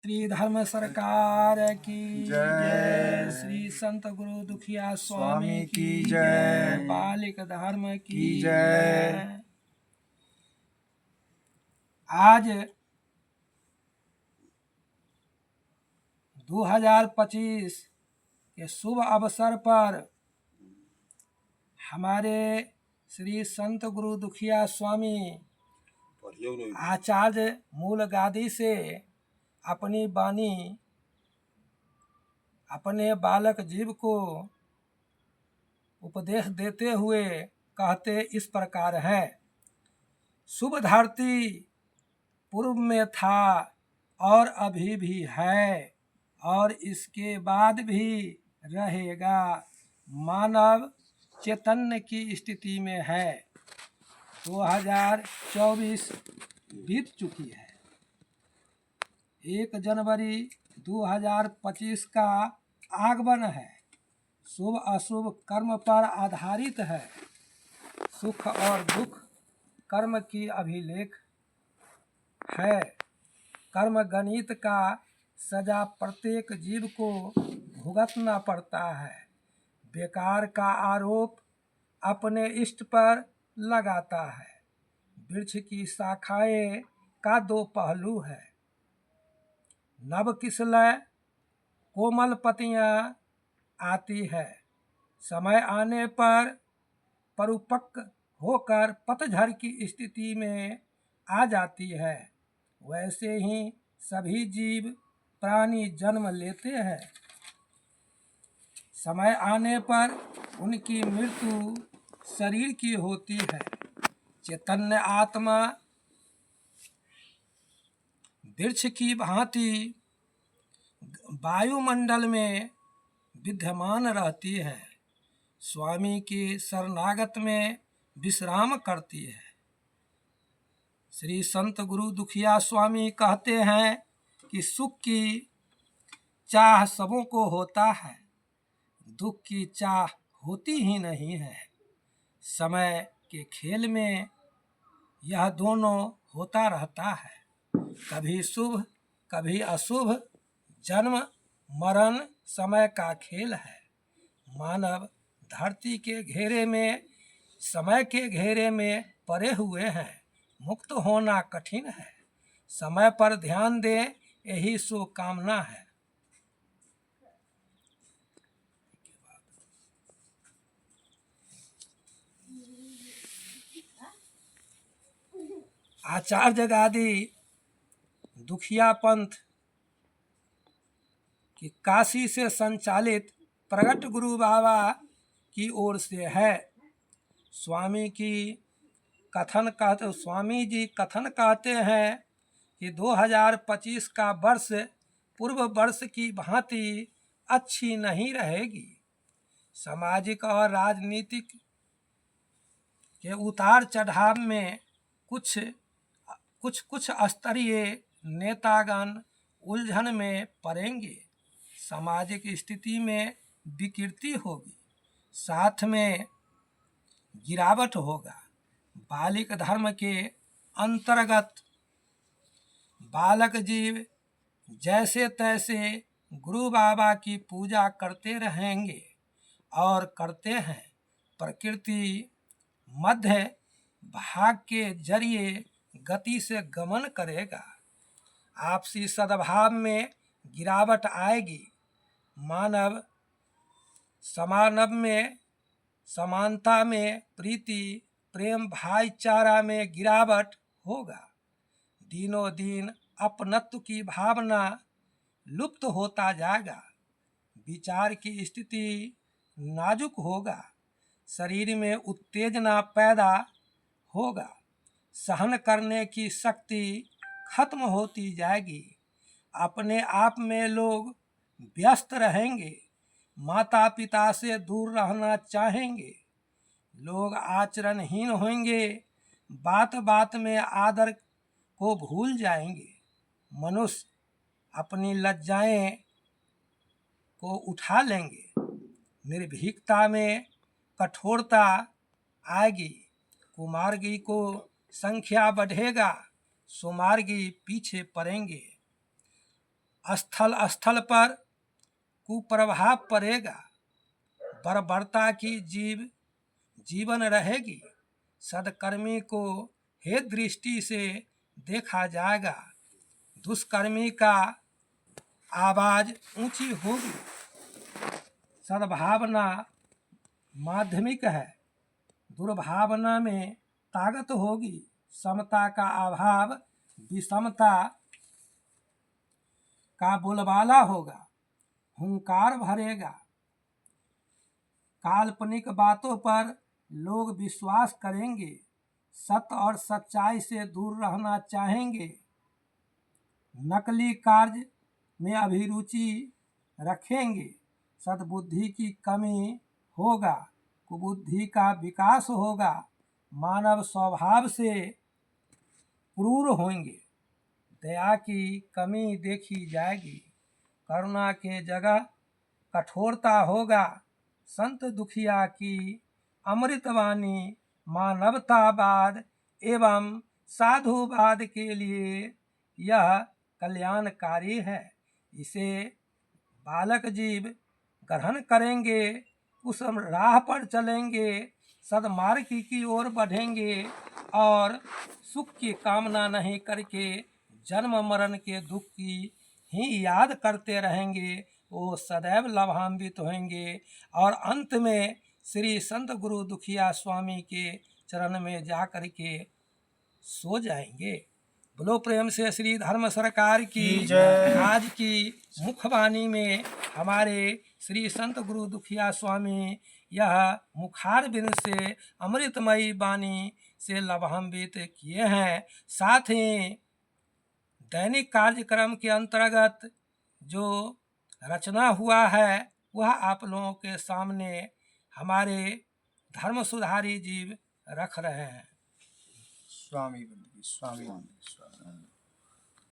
त्रिधर्म सरकार की जय। श्री संत गुरु दुखिया स्वामी की की जय। बालिक धर्म की जय। आज 2025 के शुभ अवसर पर हमारे श्री संत गुरु दुखिया स्वामी आचार्य मूल गादी से अपनी वाणी अपने बालक जीव को उपदेश देते हुए कहते इस प्रकार है। शुभ धरती पूर्व में था और अभी भी है और इसके बाद भी रहेगा। मानव चैतन्य की स्थिति में है। 2024 बीत चुकी है। 1 जनवरी 2025 का आगमन है। शुभ अशुभ कर्म पर आधारित है। सुख और दुख कर्म की अभिलेख है। कर्म गणित का सजा प्रत्येक जीव को भुगतना पड़ता है। बेकार का आरोप अपने इष्ट पर लगाता है। वृक्ष की शाखाएं का 2 पहलू है। नव किसलय कोमल पत्तियां आती है। समय आने पर परिपक्व होकर पतझड़ की स्थिति में आ जाती है। वैसे ही सभी जीव प्राणी जन्म लेते हैं। समय आने पर उनकी मृत्यु शरीर की होती है। चैतन्य आत्मा वृक्ष की भांति वायुमंडल में विद्यमान रहती है। स्वामी के शरणागत में विश्राम करती है। श्री संत गुरु दुखिया स्वामी कहते हैं कि सुख की चाह सबों को होता है, दुख की चाह होती ही नहीं है। समय के खेल में यह दोनों होता रहता है। कभी शुभ कभी अशुभ, जन्म मरण समय का खेल है। मानव धरती के घेरे में समय के घेरे में पड़े हुए हैं। मुक्त होना कठिन है। समय पर ध्यान दें, यही शुभकामना है। आचार्य गादी दुखिया पंथ की काशी से संचालित प्रगट गुरु बाबा की ओर से है। स्वामी जी कथन कहते हैं कि 2025 का वर्ष पूर्व वर्ष की भांति अच्छी नहीं रहेगी। सामाजिक और राजनीतिक के उतार चढ़ाव में कुछ स्तरीय नेतागण उलझन में पड़ेंगे। सामाजिक स्थिति में विकृति होगी, साथ में गिरावट होगा। बालिक धर्म के अंतर्गत बालक जीव जैसे तैसे गुरु बाबा की पूजा करते रहेंगे और करते हैं। प्रकृति मध्य भाग के जरिए गति से गमन करेगा। आपसी सद्भाव में गिरावट आएगी। मानव समानता में प्रीति प्रेम भाईचारा में गिरावट होगा। दिनों दिन अपनत्व की भावना लुप्त होता जाएगा। विचार की स्थिति नाजुक होगा। शरीर में उत्तेजना पैदा होगा। सहन करने की शक्ति खत्म होती जाएगी। अपने आप में लोग व्यस्त रहेंगे। माता पिता से दूर रहना चाहेंगे। लोग आचरणहीन होंगे। बात बात में आदर को भूल जाएंगे। मनुष्य अपनी लज्जाएं को उठा लेंगे। निर्भीकता में कठोरता आएगी। कुमार्गी को संख्या बढ़ेगा, सुमार्गी पीछे पड़ेंगे। स्थल स्थल पर कुप्रभाव पड़ेगा, बर्बरता की जीवन रहेगी। सदकर्मी को हे दृष्टि से देखा जाएगा, दुष्कर्मी का आवाज ऊंची होगी। सद्भावना माध्यमिक है, दुर्भावना में ताकत होगी। समता का अभाव विषमता का बोलबाला होगा, हुंकार भरेगा। काल्पनिक बातों पर लोग विश्वास करेंगे, सत्य और सच्चाई से दूर रहना चाहेंगे। नकली कार्य में अभिरुचि रखेंगे, सद्बुद्धि की कमी होगा, कुबुद्धि का विकास होगा। मानव स्वभाव से क्रूर होंगे, दया की कमी देखी जाएगी। करुणा के जगह कठोरता होगा। संत दुखिया की अमृतवाणी मानवतावाद एवं साधुवाद के लिए यह कल्याणकारी है। इसे बालक जीव ग्रहण करेंगे, उस राह पर चलेंगे, सद्मार्ग की ओर बढ़ेंगे और सुख की कामना नहीं करके जन्म मरण के दुख की ही याद करते रहेंगे। वो सदैव लाभान्वित होंगे और अंत में श्री संत गुरु दुखिया स्वामी के चरण में जा कर के सो जाएंगे। बोलो प्रेम से श्री धर्म सरकार की जय। आज की मुखवाणी में हमारे श्री संत गुरु दुखिया स्वामी यह मुखार बिंद से अमृतमयी वाणी से लाभान्वित किए हैं। साथ ही दैनिक कार्यक्रम के अंतर्गत जो रचना हुआ है वह आप लोगों के सामने हमारे धर्म सुधारी जीव रख रहे हैं। स्वामी बंदगी, स्वामी बंदगी, स्वामी।